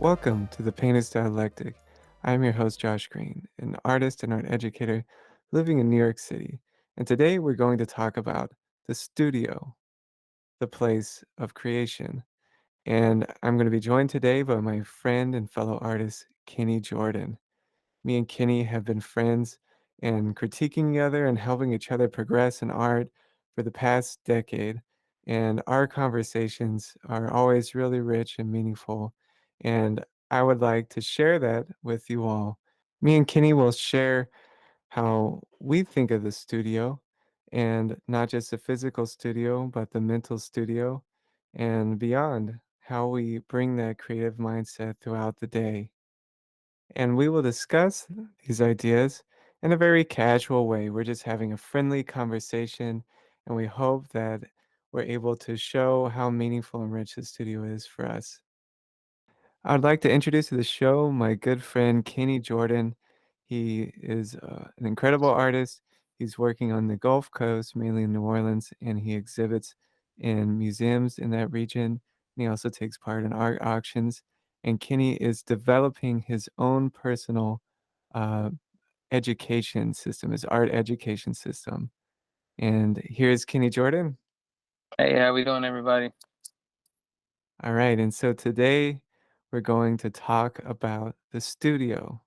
Welcome to the Painter's Dialectic. I'm your host, Josh Green, an artist and art educator living in New York City. And today we're going to talk about the studio, the place of creation. And I'm going to be joined today by my friend and fellow artist, Kenny Jordan. Me and Kenny have been friends and critiquing each other and helping each other progress in art for the past decade. And our conversations are always really rich and meaningful. And I would like to share that with you all. Me and Kenny will share how we think of the studio, and not just the physical studio, but the mental studio and beyond, how we bring that creative mindset throughout the day. And we will discuss these ideas in a very casual way. We're just having a friendly conversation, and we hope that we're able to show how meaningful and rich the studio is for us. I'd like to introduce to the show my good friend Kenny Jordan. He is an incredible artist. He's working on the Gulf Coast, mainly in New Orleans, and he exhibits in museums in that region. And he also takes part in art auctions. And Kenny is developing his own personal uh, education system, his art education system. And here's Kenny Jordan. Hey, how we doing, everybody? All right. And so today we're going to talk about the studio.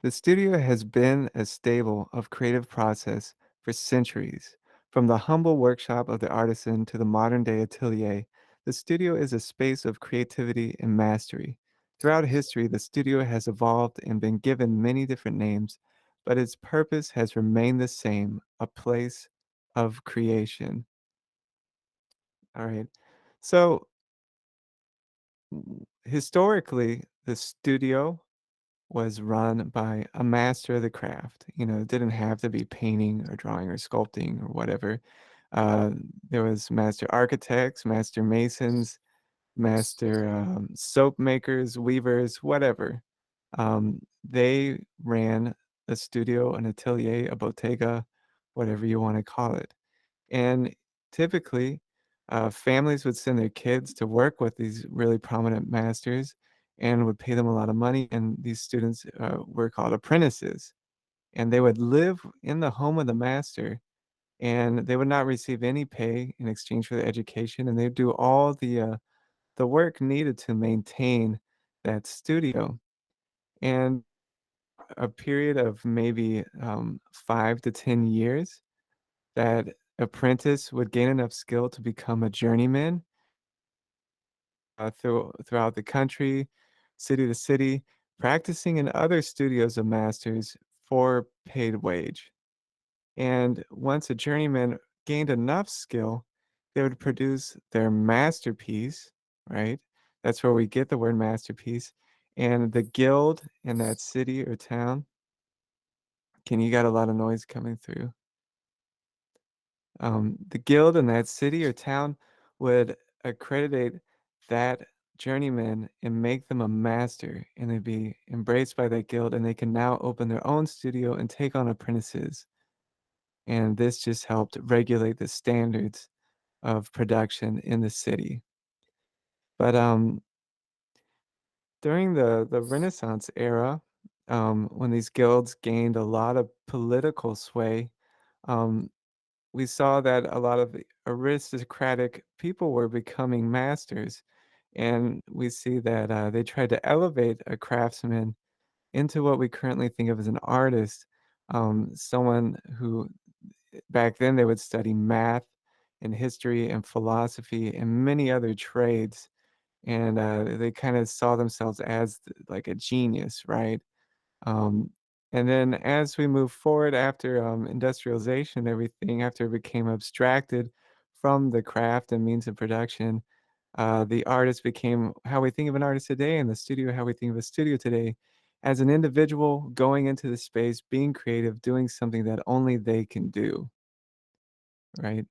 The studio has been a stable of creative process for centuries. From the humble workshop of the artisan to the modern day atelier, the studio is a space of creativity and mastery. Throughout history, the studio has evolved and been given many different names, but its purpose has remained the same, a place of creation. All right. So, historically, the studio was run by a master of the craft. It didn't have to be painting or drawing or sculpting or whatever. Uh, there was master architects, master masons, master soap makers, weavers, whatever. They ran a studio, an atelier, a bottega, whatever you want to call it. And typically, families would send their kids to work with these really prominent masters and would pay them a lot of money. And these students were called apprentices. And they would live in the home of the master, and they would not receive any pay in exchange for their education. And they'd do all the work needed to maintain that studio. And a period of maybe 5 to 10 years, that apprentice would gain enough skill to become a journeyman throughout the country, city to city, practicing in other studios of masters for paid wage. And once a journeyman gained enough skill, they would produce their masterpiece, right? That's where we get the word masterpiece. And the guild in that city or town, you got a lot of noise coming through? The guild in that city or town would accreditate that journeyman and make them a master, and they'd be embraced by that guild, and they can now open their own studio and take on apprentices. And this just helped regulate the standards of production in the city. But during the Renaissance era, when these guilds gained a lot of political sway, um, we saw that a lot of the aristocratic people were becoming masters. And we see that they tried to elevate a craftsman into what we currently think of as an artist, someone who back then they would study math and history and philosophy and many other trades. And they kind of saw themselves as like a genius, right? Um, and then as we move forward after industrialization and everything, after it became abstracted from the craft and means of production, the artist became how we think of an artist today, and the studio how we think of a studio today, as an individual going into the space, being creative, doing something that only they can do, right?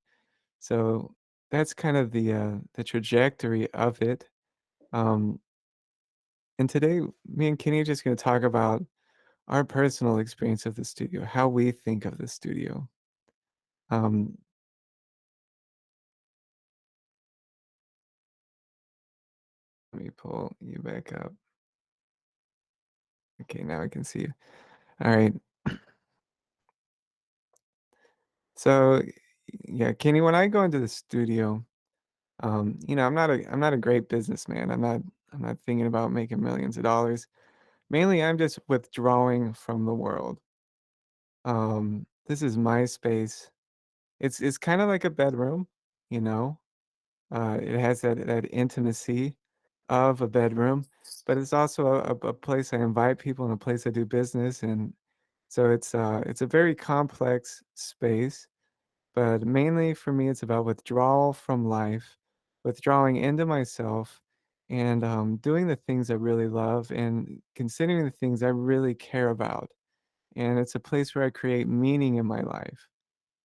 So that's kind of the trajectory of it. Um, and today, me and Kenny are just going to talk about our personal experience of the studio, how we think of the studio. Um, Let me pull you back up. Okay, now I can see you. All right. So, yeah, Kenny, when I go into the studio, I'm not a great businessman. I'm not thinking about making millions of dollars. Mainly, I'm just withdrawing from the world. This is my space. It's kind of like a bedroom, you know. It has that intimacy of a bedroom, but it's also a place I invite people and a place I do business, and so it's a very complex space. But mainly for me, it's about withdrawal from life, withdrawing into myself, and doing the things I really love and considering the things I really care about. And it's a place where I create meaning in my life,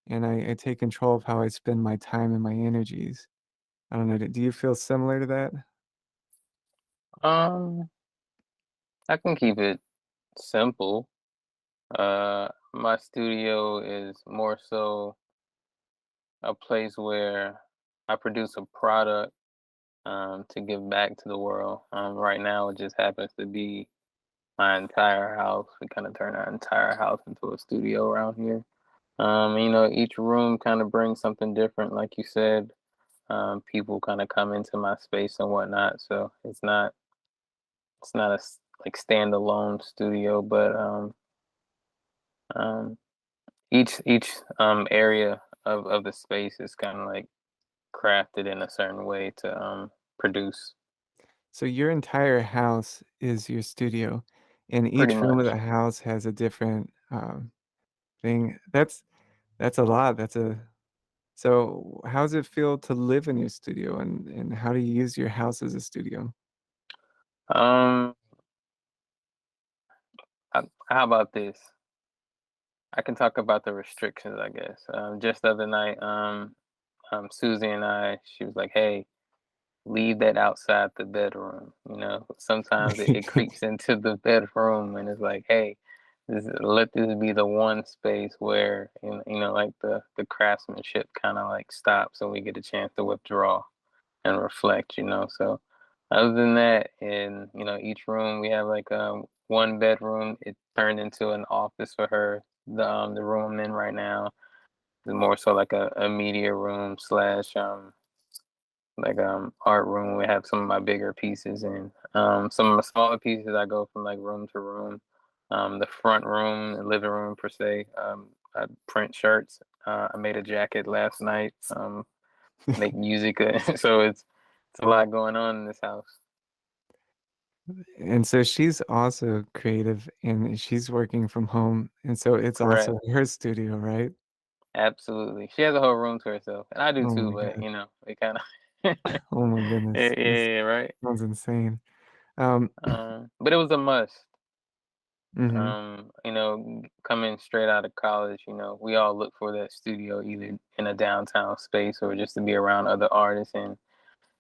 and I take control of how I spend my time and my energies. I don't know. Do you feel similar to that? Um, I can keep it simple. My studio is more so a place where I produce a product to give back to the world. Right now, it just happens to be my entire house. We kind of turn our entire house into a studio around here. Each room kind of brings something different, like you said. People kind of come into my space and whatnot, so it's not like standalone studio, but um, each area of the space is kind of like crafted in a certain way to produce. So your entire house is your studio, and Pretty each room of much. the house has a different thing. That's a lot. So how does it feel to live in your studio, and how do you use your house as a studio? Um, how about this? I can talk about the restrictions, I guess. Just the other night, Susie and she was like, "Hey, leave that outside the bedroom." Sometimes it creeps into the bedroom, and it's like, "Hey, let this be the one space where like the craftsmanship kind of like stops, and we get a chance to withdraw and reflect." So other than that, in each room we have like one bedroom. It turned into an office for her. The room I'm in right now is more so like a media room slash like art room. We have some of my bigger pieces, and some of my smaller pieces I go from like room to room. The front room, the living room per se, I print shirts. I made a jacket last night. Make music. So it's a lot going on in this house. And so she's also creative, and she's working from home, and so it's Correct. also her studio, right? Absolutely. She has a whole room to herself, and I do Oh too. my But god. it kind of Oh my yeah, goodness. yeah, This yeah, right. sounds insane. Um, But it was a must. mhm. Coming straight out of college, we all look for that studio either in a downtown space or just to be around other artists. And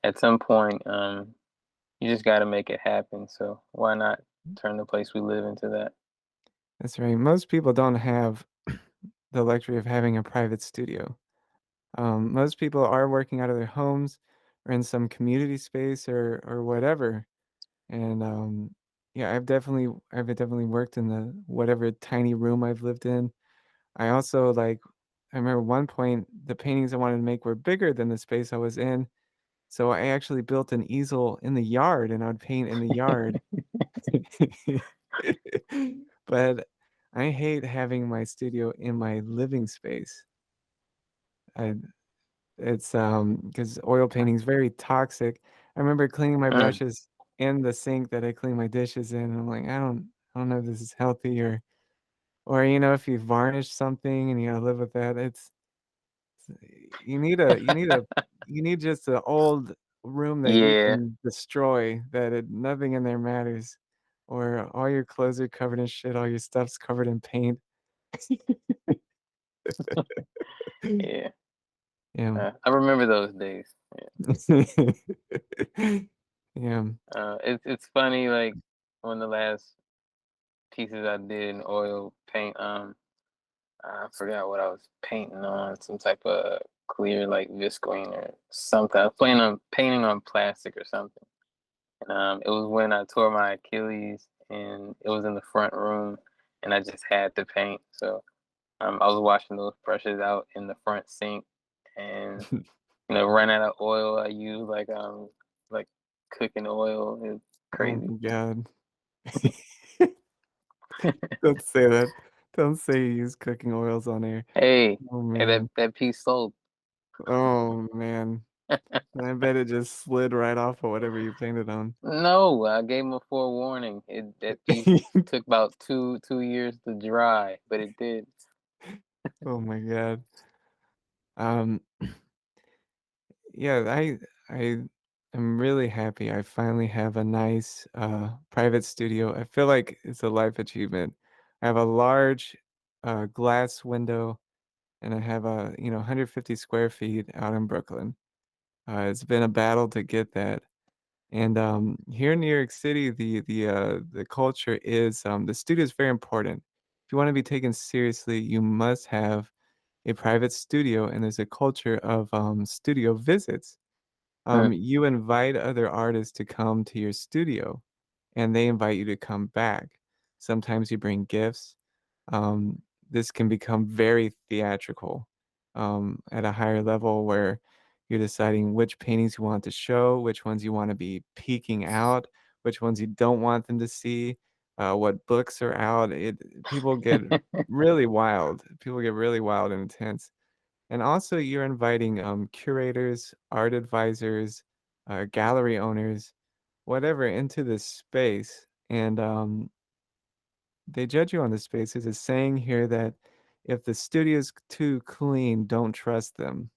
at some point, you just got to make it happen. So why not turn the place we live into that? That's right. Most people don't have the luxury of having a private studio. Most people are working out of their homes or in some community space or whatever. And yeah, I've definitely worked in the whatever tiny room I've lived in. I also like I remember one point the paintings I wanted to make were bigger than the space I was in. So I actually built an easel in the yard and I'd paint in the yard. But I hate having my studio in my living space. I It's, because oil painting is very toxic. I remember cleaning my Mm. brushes in the sink that I clean my dishes in, and I'm like, I don't know if this is healthy or if you varnish something and you gotta live with that, you need just an old room that you Yeah, can destroy, that nothing in there matters, or all your clothes are covered in shit, all your stuff's covered in paint. yeah. Yeah. I remember those days. Yeah. It's funny, like one of the last pieces I did in oil paint. I forgot what I was painting on, some type of clear like visqueen or something. I was planning on painting on plastic or something. And it was when I tore my Achilles, and it was in the front room, and I just had to paint. So I was washing those brushes out in the front sink, and ran out of oil. I used like cooking oil. It's Oh crazy. my god. Don't say that. Don't say you use cooking oils on air. Hey, Oh hey, that man. that piece sold. Oh man. I bet it just slid right off of whatever you painted on. No, I gave him a forewarning. That piece took about two years to dry, but it did. Oh my god. Um, yeah, I am really happy I finally have a nice private studio. I feel like it's a life achievement. I have a large glass window and I have a, 150 square feet out in Brooklyn. It's been a battle to get that. And here in New York City, the culture is the studio is very important. If you want to be taken seriously, you must have a private studio, and there's a culture of studio visits. Mm, You invite other artists to come to your studio, and they invite you to come back. Sometimes you bring gifts. This can become very theatrical at a higher level where you're deciding which paintings you want to show, which ones you want to be peeking out, which ones you don't want them to see, what books are out. People get really wild. People get really wild and intense. And also, you're inviting curators, art advisors, gallery owners, whatever, into this space. And they judge you on the space. There's a saying here that if the studio's too clean, don't trust them.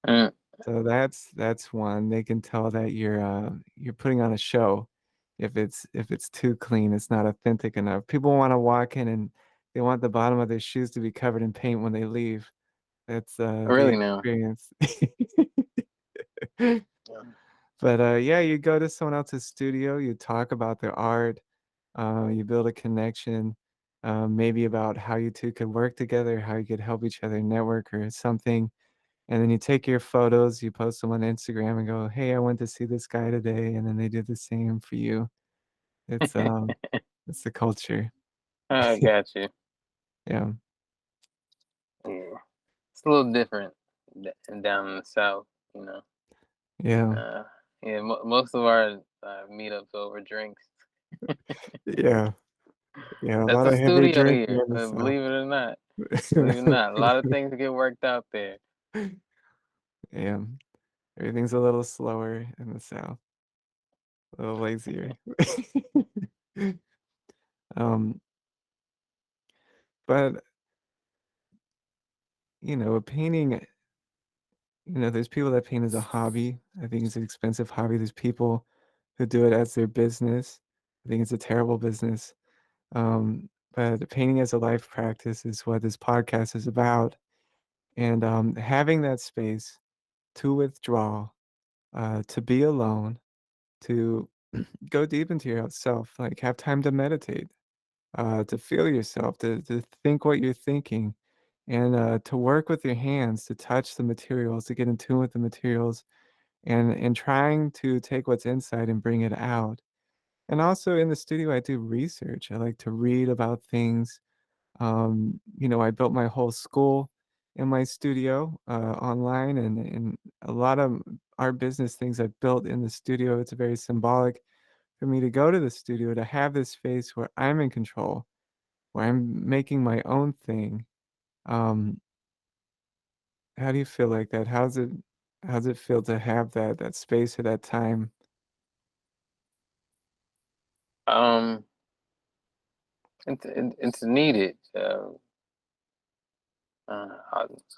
mm. So that's one. They can tell that you're putting on a show. If it's too clean, it's not authentic enough. People want to walk in and they want the bottom of their shoes to be covered in paint when they leave. That's the Really now. experience. Yeah. But yeah, you go to someone else's studio, you talk about their art, you build a connection, maybe about how you two could work together, how you could help each other network or something. And then you take your photos, you post them on Instagram and go, "Hey, I went to see this guy today," and then they do the same for you. It's it's the culture. I got you. Yeah. Yeah. It's a little different down in the south, you know. Yeah. Uh, yeah, most of our meetups over drinks. Yeah. Yeah, a That's lot a of heavy studio drinking here, in the South. believe it or not. Believe it or not, a lot of things get worked out there. Yeah. Everything's a little slower in the South, a little lazier. Um, but, painting, there's people that paint as a hobby. I think it's an expensive hobby. There's people who do it as their business. I think it's a terrible business. But painting as a life practice is what this podcast is about. And having that space to withdraw, to be alone, to go deep into yourself, like have time to meditate, to feel yourself, to think what you're thinking, and to work with your hands, to touch the materials, to get in tune with the materials, and trying to take what's inside and bring it out. And also in the studio, I do research. I like to read about things. I built my whole school in my studio online, and a lot of our business things I built in the studio. It's very symbolic for me to go to the studio to have this space where I'm in control, where I'm making my own thing. Um, how do you feel like that? How's it feel to have that space or that time? Um, it's needed.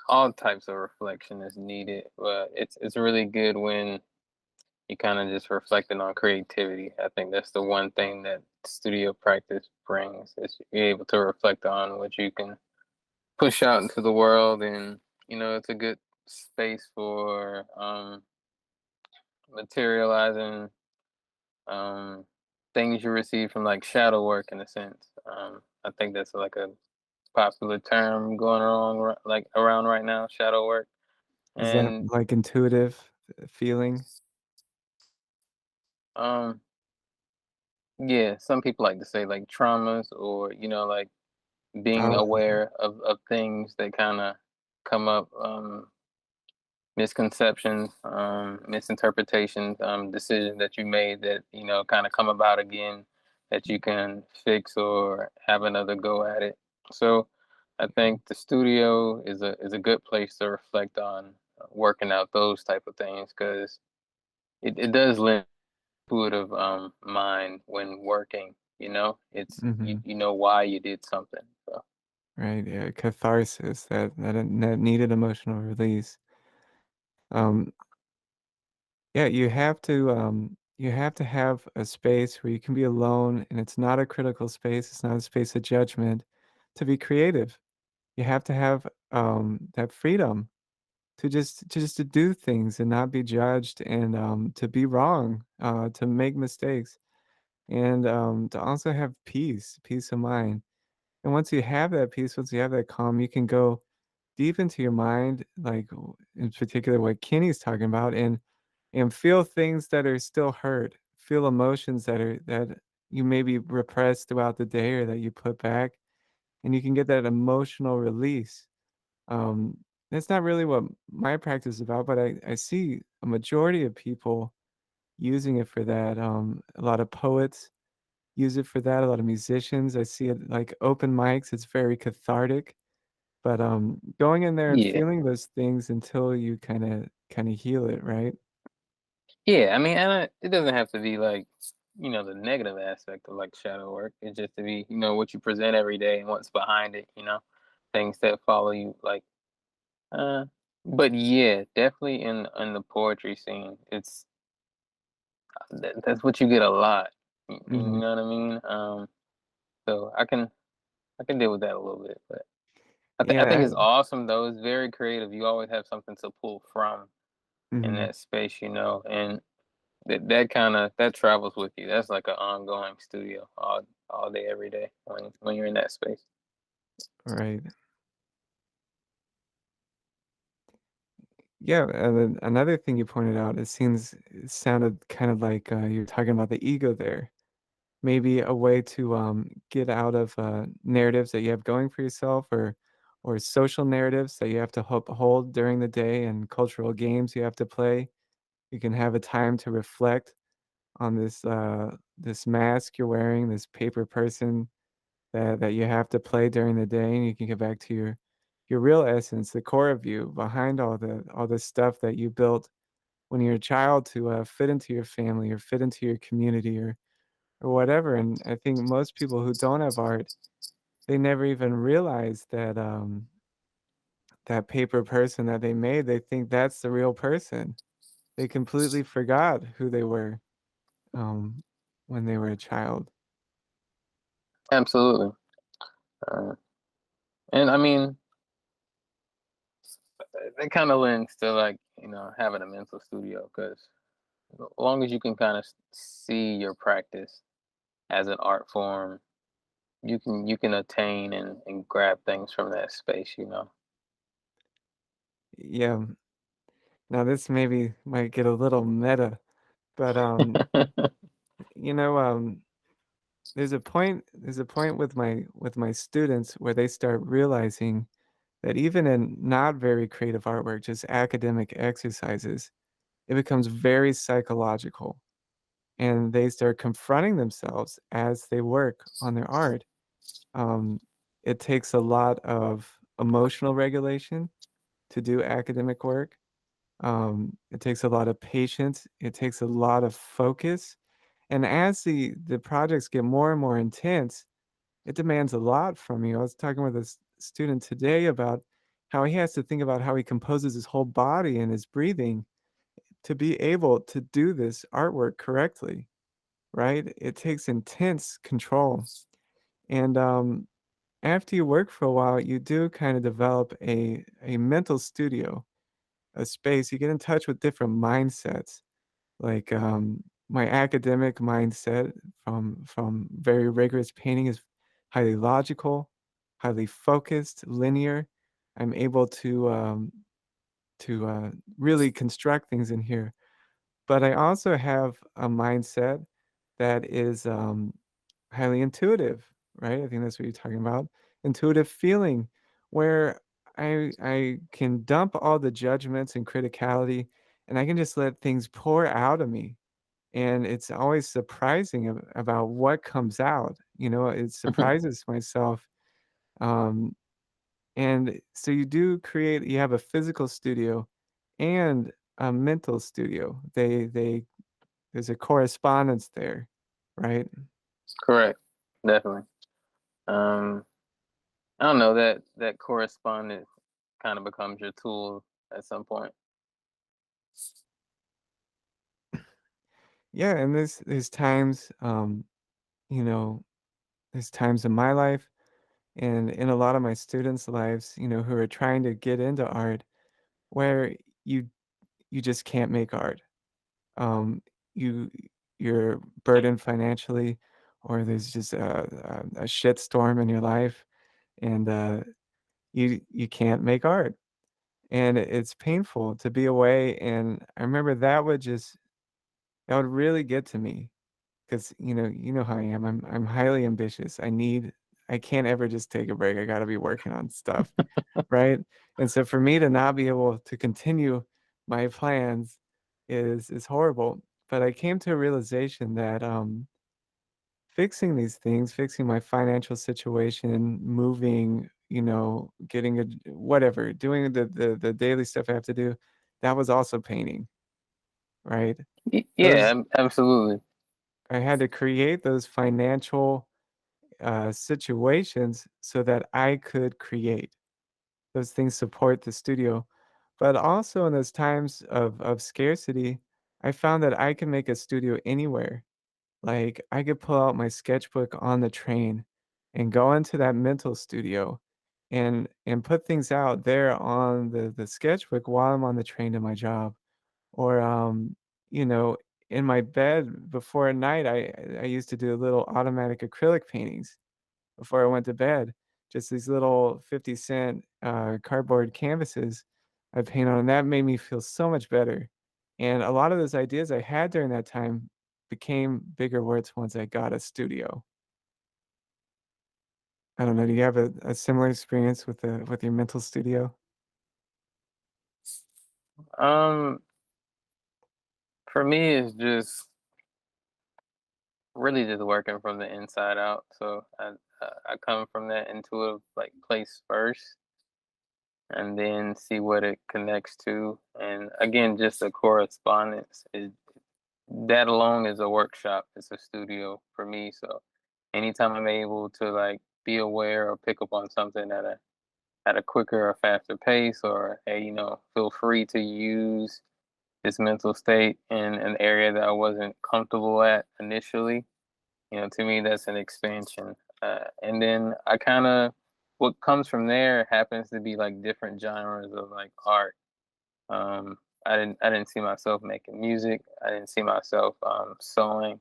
All types of reflection is needed, but it's really good when you kind of just reflecting on creativity. I think that's the one thing that studio practice brings is you're able to reflect on what you can push out into the world, and it's a good space for materializing um, things you receive from like shadow work in a sense. I think that's like a popular term going around like around right now, shadow work. Is that And like intuitive feeling? um Yeah, some people like to say like traumas or, like being Oh, aware of things that kind of come up, misconceptions, misinterpretations, decisions that you made that, kind of come about again that you can fix or have another go at it. So I think the studio is a good place to reflect on working out those type of things because it does lend intuitive mind when working. It's mhm. you know why you did something. So Right, yeah, catharsis, that needed emotional release. Um, yeah, you have to have a space where you can be alone and it's not a critical space, it's not a space of judgment to be creative. You have to have, that freedom to do things and not be judged and, to be wrong, to make mistakes, and, to also have peace of mind. And once you have that peace, once you have that calm, you can go deep into your mind, like in particular what Kenny's talking about, and feel things that are still hurt, feel emotions that you maybe repressed throughout the day or that you put back, and you can get that emotional release. Um, that's not really what my practice is about, but I see a majority of people using it for that. A lot of poets use it for that. A lot of musicians. I see it like open mics. It's very cathartic. But, going in there and yeah, feeling those things until you kinda heal it, right? yeah. I mean, and it doesn't have to be like the negative aspect of like shadow work. It's just to be what you present every day and what's behind it. Things that follow you like. Uh, but yeah, definitely in the poetry scene, that's what you get a lot. You Mhm. know what I mean? So I can deal with that a little bit, but I think Yeah, it's awesome though. It's very creative. You always have something to pull from in mhm. that space, and that kind of that travels with you. That's like an ongoing studio all day, every day when you're in that space. Right. Yeah, and then another thing you pointed out, it sounded kind of like, you're talking about the ego there. Maybe a way to, get out of, narratives that you have going for yourself or social narratives that you have to hold during the day and cultural games you have to play. You can have a time to reflect on this mask you're wearing, this paper person that you have to play during the day, and you can get back to your real essence, the core of you behind all the stuff that you built when you're a child to, fit into your family or fit into your community or whatever, and I think most people who don't have art, they never even realize that, that paper person that they made, they think that's the real person. They completely forgot who they were, um, when they were a child. Absolutely. Uh, and I mean, it kind of lends to like having a mental studio because as long as you can kind of see your practice as an art form, you can attain and grab things from that space. Yeah. Now this maybe might get a little meta, but, you know, there's a point with my students where they start realizing that even in not very creative artwork, just academic exercises, it becomes very psychological, and they start confronting themselves as they work on their art. Um, it takes a lot of emotional regulation to do academic work. It takes a lot of patience. It takes a lot of focus. And as the projects get more and more intense, it demands a lot from you. I was talking with a student today about how he has to think about how he composes his whole body and his breathing to be able to do this artwork correctly, right? It takes intense control. And after you work for a while, you do kind of develop a mental studio, a space. You get in touch with different mindsets. Like, my academic mindset from very rigorous painting is highly logical, highly focused, linear. I'm able to really construct things in here. But I also have a mindset that is highly intuitive, right? I think that's what you're talking about. Intuitive feeling, where I can dump all the judgments and criticality, and I can just let things pour out of me. And it's always surprising about what comes out. It surprises myself. Um, and so you have a physical studio and a mental studio. There's a correspondence there, right? Correct. Definitely. Um, I don't know that correspondence kind of becomes your tool at some point. Yeah, and there's times, you know, there's times in my life and in a lot of my students' lives, who are trying to get into art, where you you just can't make art. Um, you you're burdened financially, or there's just a shit storm in your life, and you can't make art, and it's painful to be away. And I remember that would really get to me. 'Cause, you know how I am. I'm highly ambitious. I can't ever just take a break. I gotta be working on stuff, right? And so for me to not be able to continue my plans is horrible. But I came to a realization that, fixing these things, fixing my financial situation, moving, getting a whatever, doing the daily stuff I have to do, that was also painting, right? Yeah, Those absolutely. I had to create those financial situations so that I could create. Those things support the studio. But also in those times of scarcity, I found that I can make a studio anywhere. Like I could pull out my sketchbook on the train and go into that mental studio and put things out there on the sketchbook while I'm on the train to my job. Or you know, in my bed before at night I used to do little automatic acrylic paintings before I went to bed. Just these little 50-cent cardboard canvases I paint on, and that made me feel so much better. And a lot of those ideas I had during that time became bigger words once I got a studio. I don't know. Do you have a similar experience with your mental studio? Um, for me, it's just really just working from the inside out. So I come from that intuitive like place first, and then see what it connects to. And again, just a correspondence is that alone is a workshop. It's a studio for me. So anytime I'm able to like be aware or pick up on something at a quicker or faster pace, or hey, feel free to use this mental state in an area that I wasn't comfortable at initially. To me, that's an expansion. And then I kind of, what comes from there happens to be like different genres of like art. I didn't see myself making music. I didn't see myself sewing.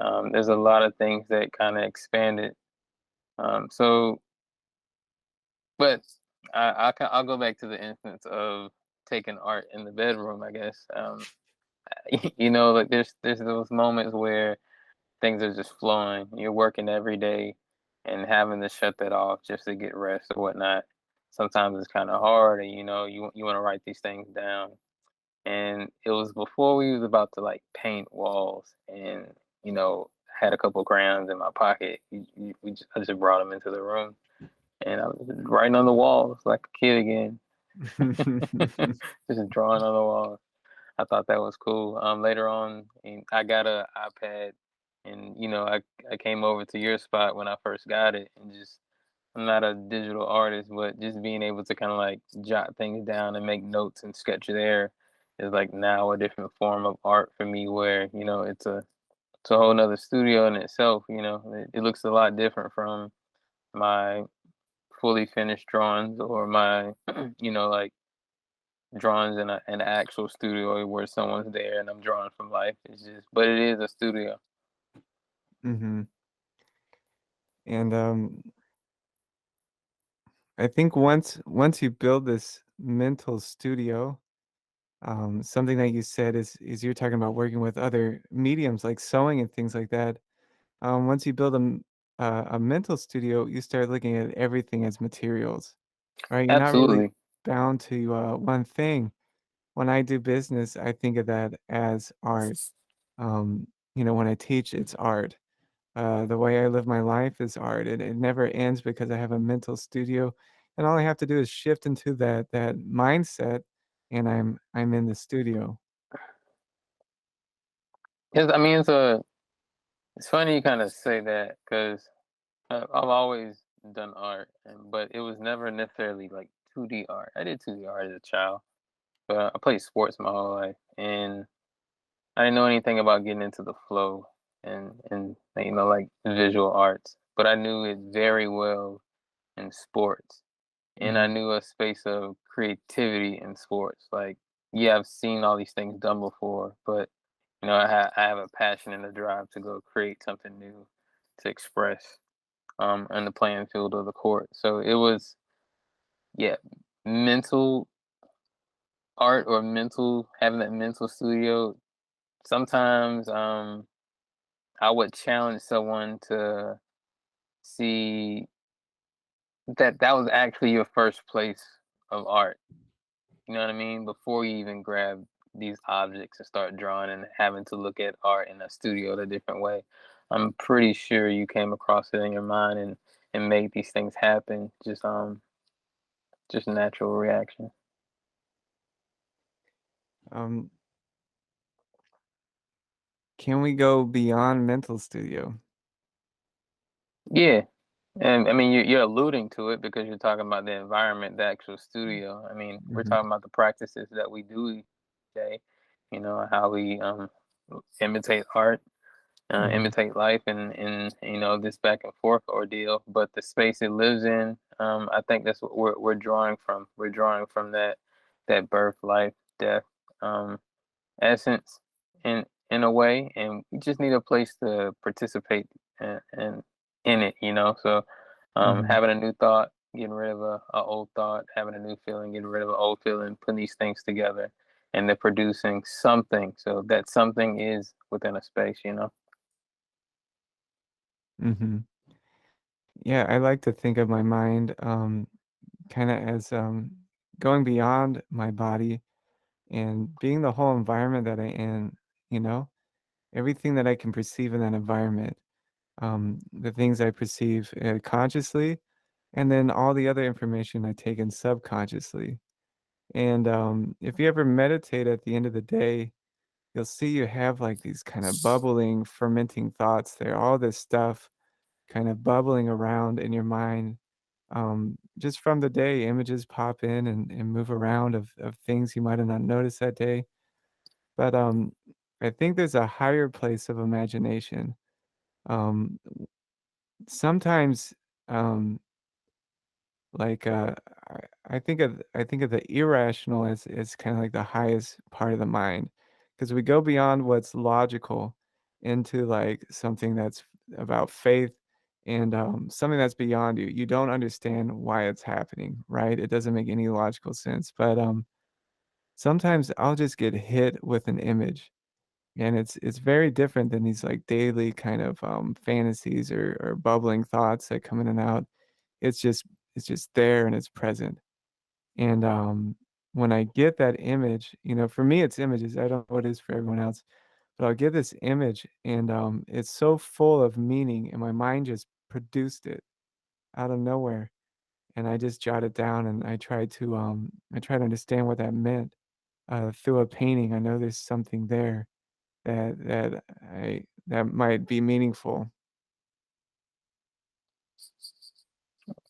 There's a lot of things that kind of expanded. So, but I'll go back to the instance of taking art in the bedroom. I guess like there's those moments where things are just flowing. You're working every day and having to shut that off just to get rest or whatnot. Sometimes it's kind of hard, and you want to write these things down. And it was before we was about to like paint walls, and you know had a couple crayons in my pocket. I just brought them into the room, and I was writing on the walls like a kid again, just drawing on the walls. I thought that was cool. Later on, I got a iPad, and I came over to your spot when I first got it, and just I'm not a digital artist, but just being able to kind of like jot things down and make notes and sketch there is like now a different form of art for me, where it's a whole nother studio in itself. It looks a lot different from my fully finished drawings or my like drawings in an actual studio where someone's there and I'm drawing from life. It's just, but it is a studio. Mhm. And, I think once you build this mental studio, Something that you said is you're talking about working with other mediums like sewing and things like that. Once you build a mental studio, you start looking at everything as materials, right? You're not really Absolutely. bound to one thing. When I do business, I think of that as art. When I teach, it's art. The way I live my life is art. It never ends because I have a mental studio, and all I have to do is shift into that mindset, and I'm in the studio. I mean, it's funny you kind of say that because I've always done art, but it was never necessarily like 2D art. I did 2D art as a child, but I played sports my whole life, and I didn't know anything about getting into the flow and like visual arts, but I knew it very well in sports, and I Mhm, knew a space of creativity in sports. Like, yeah, I've seen all these things done before, but I have a passion and a drive to go create something new to express on the playing field or the court. So it was, yeah, mental art or mental having that mental studio. Sometimes I would challenge someone to see that that was actually your first place of art. You know what I mean? Before you even grab these objects and start drawing and having to look at art in a studio a different way. I'm pretty sure you came across it in your mind and made these things happen. Just natural reaction. um, can we go beyond mental studio? Yeah. And I mean, you're alluding to it because you're talking about the environment, the actual studio. I mean, we're Mhm, talking about the practices that we do each day, how we imitate art, mhm, imitate life, and this back and forth ordeal. But the space it lives in, I think that's what we're drawing from. We're drawing from that birth, life, death, um, essence in a way, and we just need a place to participate in it. So mhm, having a new thought, getting rid of a old thought, having a new feeling, getting rid of an old feeling, putting these things together, and they're producing something. So that something is within a space. mhm. Yeah, I like to think of my mind, kinda as, going beyond my body and being the whole environment that I am, you know? Everything that I can perceive in that environment, the things I perceive, consciously, and then all the other information I take in subconsciously. And, if you ever meditate at the end of the day, you'll see you have, like, these kinda bubbling, fermenting thoughts there, all this stuff kind of bubbling around in your mind. Just from the day, images pop in and move around of things you might have not noticed that day. But I think there's a higher place of imagination. Um, sometimes, um, like I, I think of the irrational as kind of like the highest part of the mind, because we go beyond what's logical into like something that's about faith and something that's beyond you. You don't understand why it's happening, right? It doesn't make any logical sense. But sometimes I'll just get hit with an image, and it's very different than these like daily kind of fantasies or bubbling thoughts that come in and out. It's just it's just there and it's present. And, when I get that image, for me, it's images. I don't know what it is for everyone else, but I'll get this image and, it's so full of meaning and my mind just produced it out of nowhere. And I just jot it down and I try to understand what that meant, through a painting. I know there's something there that might be meaningful.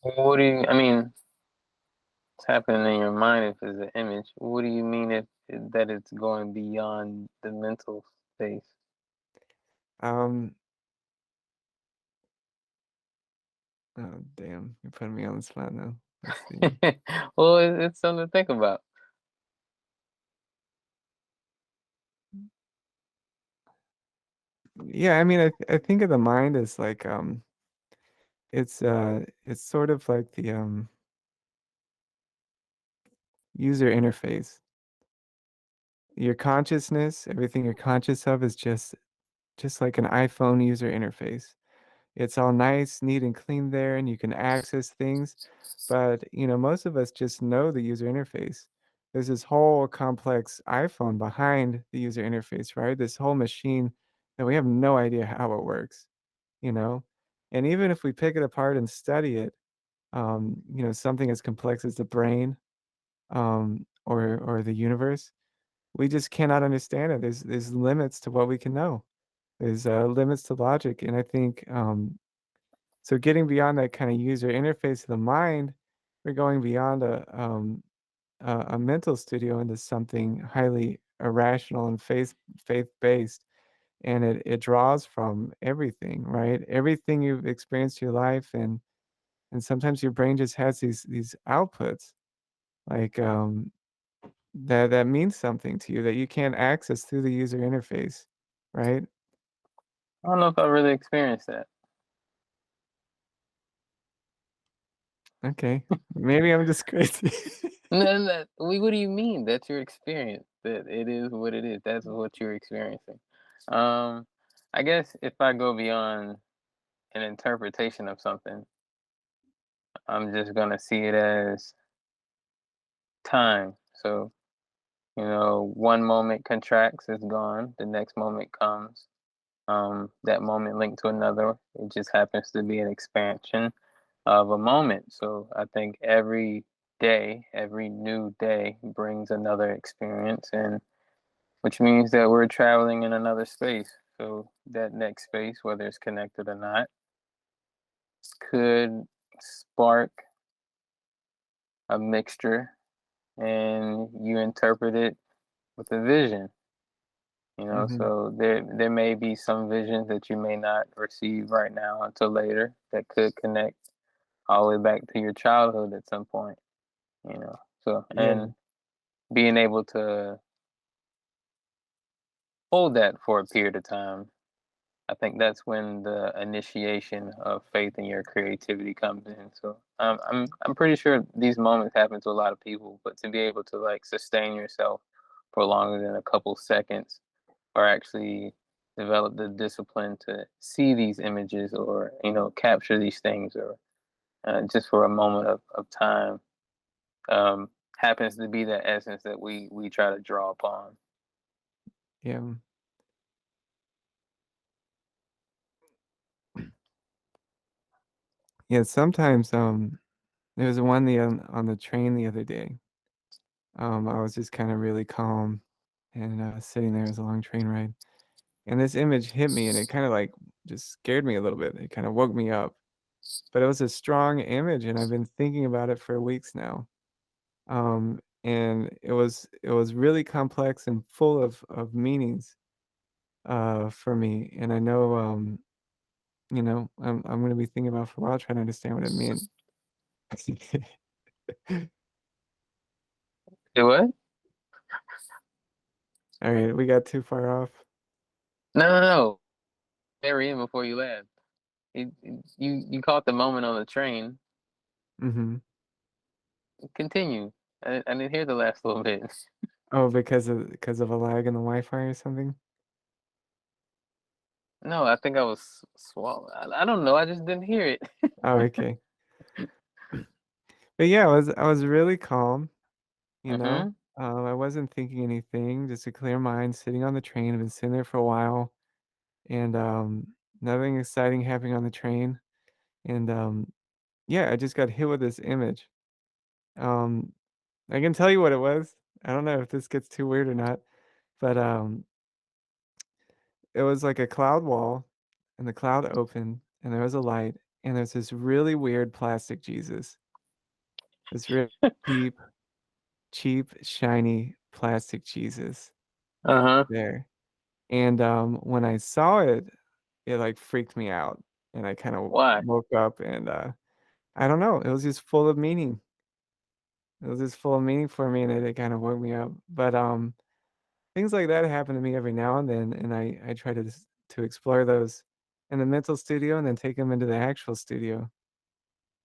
What do you? I mean, it's happening in your mind if it's an image. What do you mean if that it's going beyond the mental space? Um, oh, damn, you're putting me on the spot now. Let's see. Well, it's something to think about. Yeah, I mean, I think of the mind as like, it's sort of like the, user interface. Your consciousness, everything you're conscious of is just like an iPhone user interface. It's all nice, neat, and clean there, and you can access things. But, most of us just know the user interface. There's this whole complex iPhone behind the user interface, right? This whole machine that we have no idea how it works, you know? And even if we pick it apart and study it, something as complex as the brain, or the universe, we just cannot understand it. There's limits to what we can know. There's limits to logic, and I think so. Getting beyond that kind of user interface of the mind, we're going beyond a mental studio into something highly irrational and faith based, and it draws from everything, right? Everything you've experienced in your life, and sometimes your brain just has these outputs like that means something to you that you can't access through the user interface, right? I don't know if I really experienced that. Okay. Maybe I'm just crazy. No, no, what do you mean? That's your experience. That it is what it is. That's what you're experiencing. Um, I guess if I go beyond an interpretation of something, I'm just gonna see it as time. So, one moment contracts, is gone. The next moment comes. That moment linked to another. It just happens to be an expansion of a moment. So I think every day, every new day brings another experience, and which means that we're traveling in another space. So that next space, whether it's connected or not, could spark a mixture, and you interpret it with a vision. Mhm. So there may be some visions that you may not receive right now until later that could connect all the way back to your childhood at some point. So Yeah. and being able to hold that for a period of time, I think that's when the initiation of faith in your creativity comes in. So I'm pretty sure these moments happen to a lot of people, but to be able to like sustain yourself for longer than a couple seconds, or actually develop the discipline to see these images, or capture these things, or just for a moment of time, um, happens to be the essence that we try to draw upon. Yeah. Yeah, sometimes, there was one on the train the other day. I was just kinda really calm and, sitting there. It was a long train ride, and this image hit me, and it kinda, like, just scared me a little bit. It kinda woke me up, but it was a strong image, and I've been thinking about it for weeks now. And it was really complex and full of meanings, for me, and I know, I'm gonna be thinking about for a while trying to understand what it meant. Do what? Alright, we got too far off. No, no, no. Very in before you left. You caught the moment on the train. Mhm. Continue. I didn't hear the last little bit. Oh, because of a lag in the Wi-Fi or something? No, I think I was swallowed. I don't know. I just didn't hear it. Oh, okay. But yeah, I was really calm, you know? Mm-hmm. I wasn't thinking anything, just a clear mind, sitting on the train. I've been sitting there for a while, and, nothing exciting happening on the train, and, yeah, I just got hit with this image. Um, I can tell you what it was. I don't know if this gets too weird or not, but, it was like a cloud wall, and the cloud opened, and there was a light, and there's this really weird plastic Jesus. This real cheap, cheap, shiny plastic Jesus Uh-huh. there. And, when I saw it, it, like, freaked me out, and I kinda Why? woke up and, I don't know, it was just full of meaning. It was just full of meaning for me, and it kinda woke me up. But, things like that happen to me every now and then, and I try to explore those in the mental studio and then take them into the actual studio.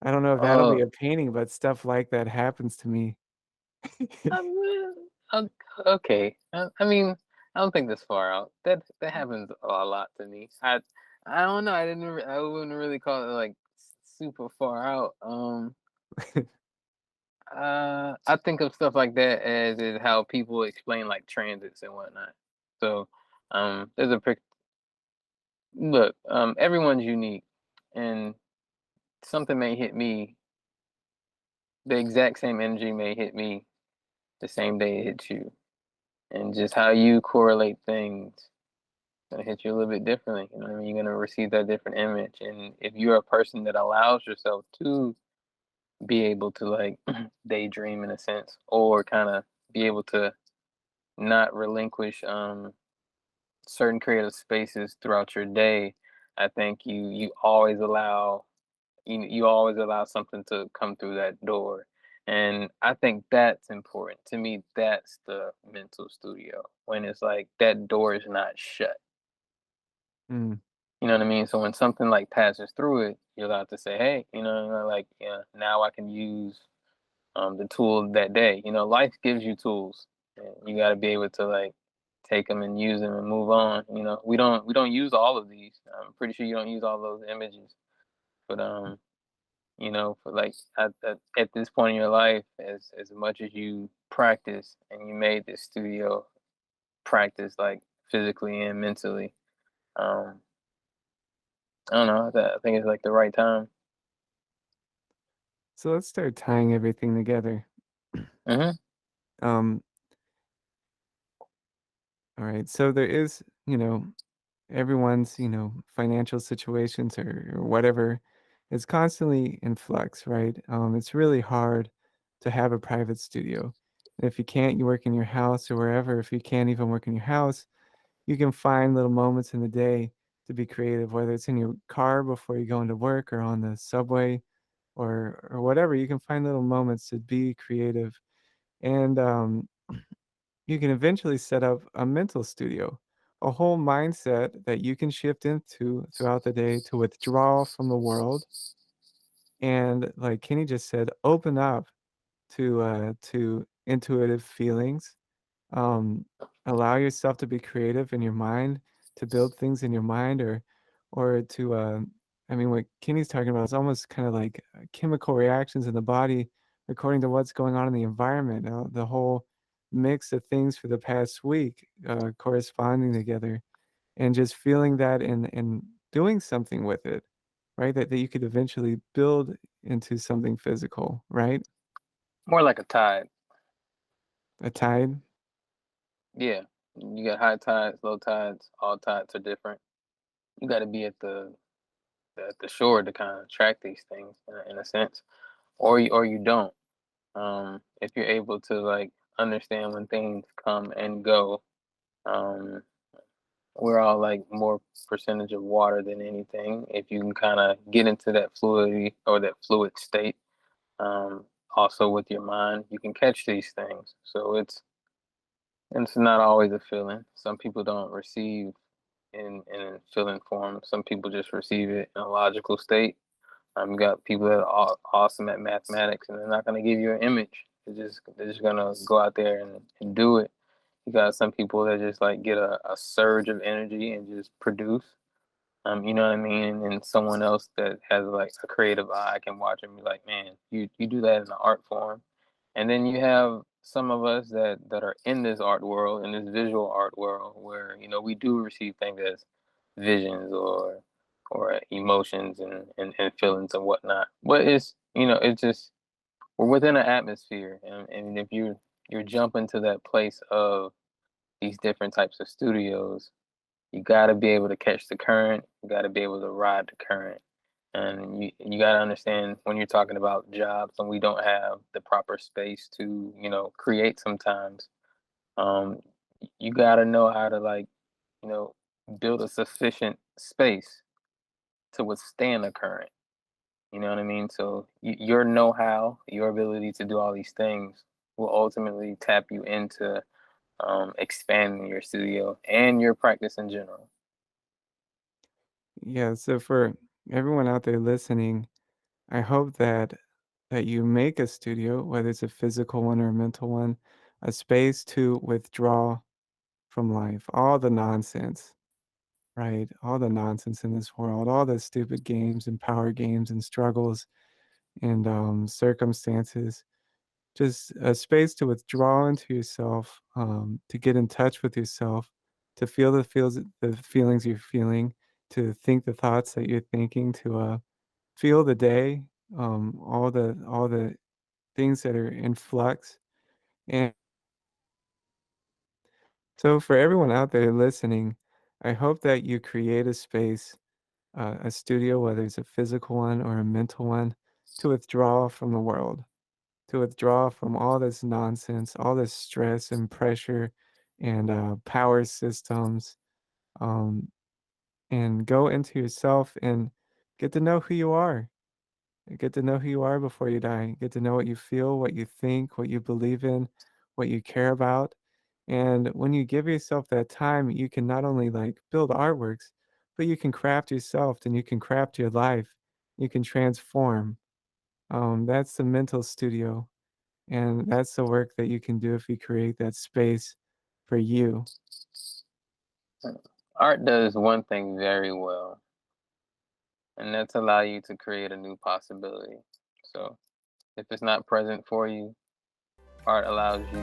I don't know if that'll be Oh, a painting, but stuff like that happens to me. o okay. I mean, I don't think this far out. That happens a lot to me. I don't know. I wouldn't really call it like super far out. I think of stuff like that as is how people explain like transits and whatnot. So, there's a look. Everyone's unique, and something may hit me. The exact same energy may hit me the same day it hits you, and just how you correlate things gonna hit you a little bit differently. You know what I mean? You're gonna receive that different image, and if you're a person that allows yourself to be able to like daydream in a sense, or kind of be able to not relinquish certain creative spaces throughout your day, I think you always allow you always allow something to come through that door. And I think that's important. To me, that's the mental studio. When it's like that door is not shut. Mm, You know what I mean? So when something like passes through it, you're allowed to say, "Hey, like, yeah, now I can use the tool that day." Life gives you tools, and you got to be able to like take them and use them and move on. We don't use all of these. I'm pretty sure you don't use all those images, but for like at this point in your life, as much as you practice and you made this studio practice like physically and mentally, um, I don't know. I think it's like the right time. so let's start tying everything together. Hmm. Um, all right. So there is, everyone's, financial situations or whatever is constantly in flux, right? It's really hard to have a private studio. If you can't, you work in your house or wherever. If you can't even work in your house, you can find little moments in the day to be creative, whether it's in your car before you go into work or on the subway or whatever. You can find little moments to be creative. And you can eventually set up a mental studio, a whole mindset that you can shift into throughout the day to withdraw from the world. And like Kenny just said, open up to intuitive feelings. um, Allow yourself to be creative in your mind, to build things in your mind, or to I mean, what Kenny's talking about is almost kind of like chemical reactions in the body according to what's going on in the environment. The whole mix of things for the past week corresponding together, and just feeling that and doing something with it, right? That you could eventually build into something physical, right? More like a tide. A tide. Yeah, you got high tides, low tides. All tides are different. You got to be at the shore to kind of track these things in a sense, or you don't. If you're able to like understand when things come and go, um, we're all like more percentage of water than anything. If you can kind of get into that fluidity or that fluid state, um, also with your mind, you can catch these things. So it's not always a feeling. Some people don't receive in feeling form. Some people just receive it in a logical state. You got people that are awesome at mathematics, and they're not going to give you an image. They're just gonna go out there and do it. You got some people that just like get a surge of energy and just produce. You know what I mean? And someone else that has like a creative eye can watch and be like, man, you do that in an art form. And then you have some of us that are in this art world, in this visual art world, where we do receive things as visions or emotions and feelings and whatnot. But it's just we're within an atmosphere, and if you're jumping to that place of these different types of studios, you got to be able to catch the current. You got to be able to ride the current. And you got to understand when you're talking about jobs and we don't have the proper space to, create sometimes. Um, you got to know how to like, you know, build a sufficient space to withstand the current. You know what I mean? So your know-how, your ability to do all these things will ultimately tap you into expanding your studio and your practice in general. Yeah, so for everyone out there listening, I hope that you make a studio, whether it's a physical one or a mental one, a space to withdraw from life, all the nonsense, right? All the nonsense in this world, all the stupid games and power games and struggles and circumstances. Just a space to withdraw into yourself, to get in touch with yourself, to feel the feelings you're feeling, to think the thoughts that you're thinking, to feel the day, all the things that are in flux. And so for everyone out there listening, I hope that you create a space, a studio, whether it's a physical one or a mental one, to withdraw from the world, to withdraw from all this nonsense, all this stress and pressure and power systems, um, and go into yourself and get to know who you are. Get to know who you are before you die. Get to know what you feel, what you think, what you believe in, what you care about. And when you give yourself that time, you can not only like build artworks, but you can craft yourself and you can craft your life. You can transform. That's the mental studio. And that's the work that you can do if you create that space for you. Art does one thing very well, and that's allow you to create a new possibility. So if it's not present for you, art allows you